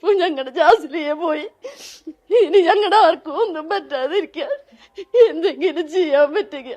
ഇപ്പൊ ഞങ്ങളുടെ ജാസ്ലിയെ പോയി. ഇനി ഞങ്ങളുടെ ആർക്കും ഒന്നും പറ്റാതിരിക്കാൻ എന്തെങ്കിലും ചെയ്യാൻ പറ്റുക.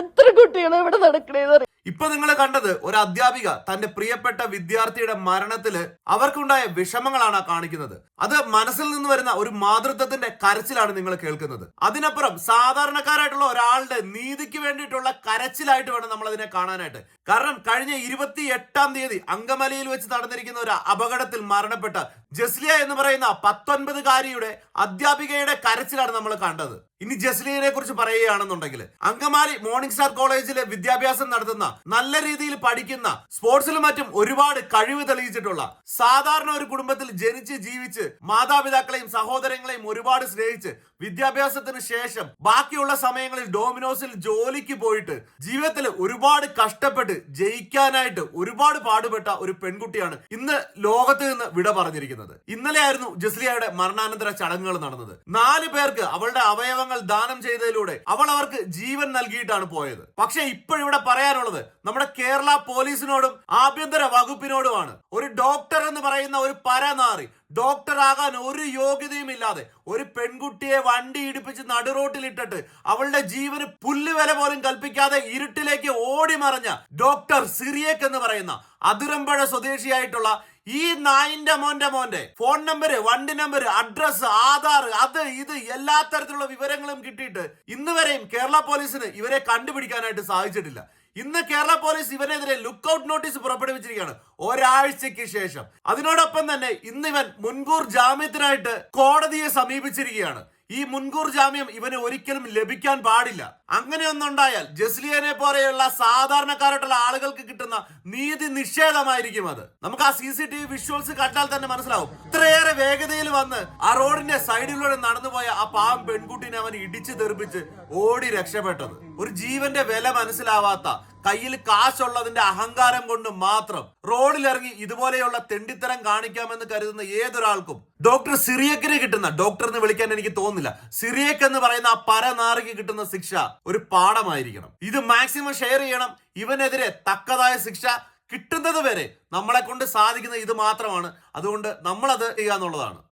എത്ര കുട്ടികളെ ഇവിടെ നടക്കണേന്ന്. ഇപ്പൊ നിങ്ങൾ കണ്ടത് ഒരു അധ്യാപിക തന്റെ പ്രിയപ്പെട്ട വിദ്യാർത്ഥിയുടെ മരണത്തില് അവർക്കുണ്ടായ വിഷമങ്ങളാണ് കാണിക്കുന്നത്. അത് മനസ്സിൽ നിന്ന് വരുന്ന ഒരു മാതൃത്വത്തിന്റെ കരച്ചിലാണ് നിങ്ങൾ കേൾക്കുന്നത്. അതിനപ്പുറം സാധാരണക്കാരായിട്ടുള്ള ഒരാളുടെ നീതിക്ക് വേണ്ടിയിട്ടുള്ള കരച്ചിലായിട്ട് വേണം നമ്മൾ അതിനെ കാണാനായിട്ട്. കാരണം കഴിഞ്ഞ 28-ാം തീയതി അങ്കമാലിയിൽ വെച്ച് നടന്നിരിക്കുന്ന ഒരു അപകടത്തിൽ മരണപ്പെട്ട ജസ്ലിയ എന്ന് പറയുന്ന 19-കാരിയുടെ അധ്യാപികയുടെ കരച്ചിലാണ് നമ്മൾ കണ്ടത്. ഇനി ജസ്ലിയനെ കുറിച്ച് പറയുകയാണെന്നുണ്ടെങ്കിൽ അങ്കമാലി മോർണിംഗ് സ്റ്റാർ കോളേജിലെ വിദ്യാഭ്യാസം നടത്തുന്ന, നല്ല രീതിയിൽ പഠിക്കുന്ന, സ്പോർട്സിലും മറ്റും ഒരുപാട് കഴിവ് തെളിയിച്ചിട്ടുള്ള, സാധാരണ ഒരു കുടുംബത്തിൽ ജനിച്ച് ജീവിച്ച് മാതാപിതാക്കളെയും സഹോദരങ്ങളെയും ഒരുപാട് സ്നേഹിച്ച് വിദ്യാഭ്യാസത്തിന് ശേഷം ബാക്കിയുള്ള സമയങ്ങളിൽ ഡോമിനോസിൽ ജോലിക്ക് പോയിട്ട് ജീവിതത്തിൽ ഒരുപാട് കഷ്ടപ്പെട്ട് ജയിക്കാനായിട്ട് ഒരുപാട് പാടുപെട്ട ഒരു പെൺകുട്ടിയാണ് ഇന്ന് ലോകത്ത് നിന്ന് വിട പറഞ്ഞിരിക്കുന്നത്. ഇന്നലെ ആയിരുന്നു ജസ്ലിയയുടെ മരണാനന്തര ചടങ്ങുകൾ നടന്നത്. 4 പേർക്ക് അവളുടെ അവയവങ്ങൾ ദാനം ചെയ്തതിലൂടെ അവൾ അവർക്ക് ജീവൻ നൽകിയിട്ടാണ് പോയത്. പക്ഷെ ഇപ്പോഴിവിടെ പറയാനുള്ളത് നമ്മുടെ കേരള പോലീസിനോടും ആഭ്യന്തര വകുപ്പിനോടുമാണ്. ഒരു ഡോക്ടർ എന്ന് പറയുന്ന ഒരു പരനാറി, ഡോക്ടർ ആകാൻ ഒരു യോഗ്യതയും ഇല്ലാതെ ഒരു പെൺകുട്ടിയെ വണ്ടി ഇടിപ്പിച്ച് നടുറോട്ടിലിട്ടിട്ട് അവളുടെ ജീവന് പുല്ലുവില പോലും കൽപ്പിക്കാതെ ഇരുട്ടിലേക്ക് ഓടി മറഞ്ഞ ഡോക്ടർ സിറിയക് എന്ന് പറയുന്ന അതിരമ്പഴ സ്വദേശിയായിട്ടുള്ള ഈ നായിന്റെ മോന്റെ ഫോൺ നമ്പർ, വണ്ടി നമ്പർ, അഡ്രസ്, ആധാർ, അത് ഇത് എല്ലാ തരത്തിലുള്ള വിവരങ്ങളും കിട്ടിയിട്ട് ഇന്ന് വരെയും കേരള പോലീസിന് ഇവരെ കണ്ടുപിടിക്കാനായിട്ട് സാധിച്ചിട്ടില്ല. ഇന്ന് കേരള പോലീസ് ഇവനെതിരെ ലുക്കൌട്ട് നോട്ടീസ് പുറപ്പെടുവിച്ചിരിക്കുകയാണ് ഒരാഴ്ചയ്ക്ക് ശേഷം. അതിനോടൊപ്പം തന്നെ ഇന്ന് ഇവൻ മുൻകൂർ ജാമ്യത്തിനായിട്ട് കോടതിയെ സമീപിച്ചിരിക്കുകയാണ്. ഈ മുൻകൂർ ജാമ്യം ഇവന് ഒരിക്കലും ലഭിക്കാൻ പാടില്ല. അങ്ങനെയൊന്നുണ്ടായാൽ ജസ്ലിയനെ പോലെയുള്ള സാധാരണക്കാരായിട്ടുള്ള ആളുകൾക്ക് കിട്ടുന്ന നീതി നിഷേധമായിരിക്കും അത്. നമുക്ക് ആ CCTV വിഷ്വൽസ് കണ്ടാൽ തന്നെ മനസ്സിലാവും. ഇത്രയേറെ വേഗതയിൽ വന്ന് ആ റോഡിന്റെ സൈഡിലൂടെ നടന്നുപോയ ആ പാവം പെൺകുട്ടിനെ അവൻ ഇടിച്ചു തെറിപ്പിച്ച് ഓടി രക്ഷപ്പെട്ടത്. ഒരു ജീവന്റെ വില മനസ്സിലാവാത്ത, കയ്യിൽ കാശുള്ളതിന്റെ അഹങ്കാരം കൊണ്ട് മാത്രം റോഡിലിറങ്ങി ഇതുപോലെയുള്ള തെണ്ടിത്തരം കാണിക്കാമെന്ന് കരുതുന്ന ഏതൊരാൾക്കും ഡോക്ടർ സിറിയക്കിന് കിട്ടുന്ന, ഡോക്ടർ എന്ന് വിളിക്കാൻ എനിക്ക് തോന്നുന്നില്ല, സിറിയക് എന്ന് പറയുന്ന ആ പരനാറിക്ക് കിട്ടുന്ന ശിക്ഷ ഒരു പാഠമായിരിക്കണം. ഇത് മാക്സിമം ഷെയർ ചെയ്യണം. ഇവനെതിരെ തക്കതായ ശിക്ഷ കിട്ടുന്നത് വരെ നമ്മളെ കൊണ്ട് സാധിക്കുന്ന ഇത് മാത്രമാണ്. അതുകൊണ്ട് നമ്മളത് ചെയ്യാന്നുള്ളതാണ്.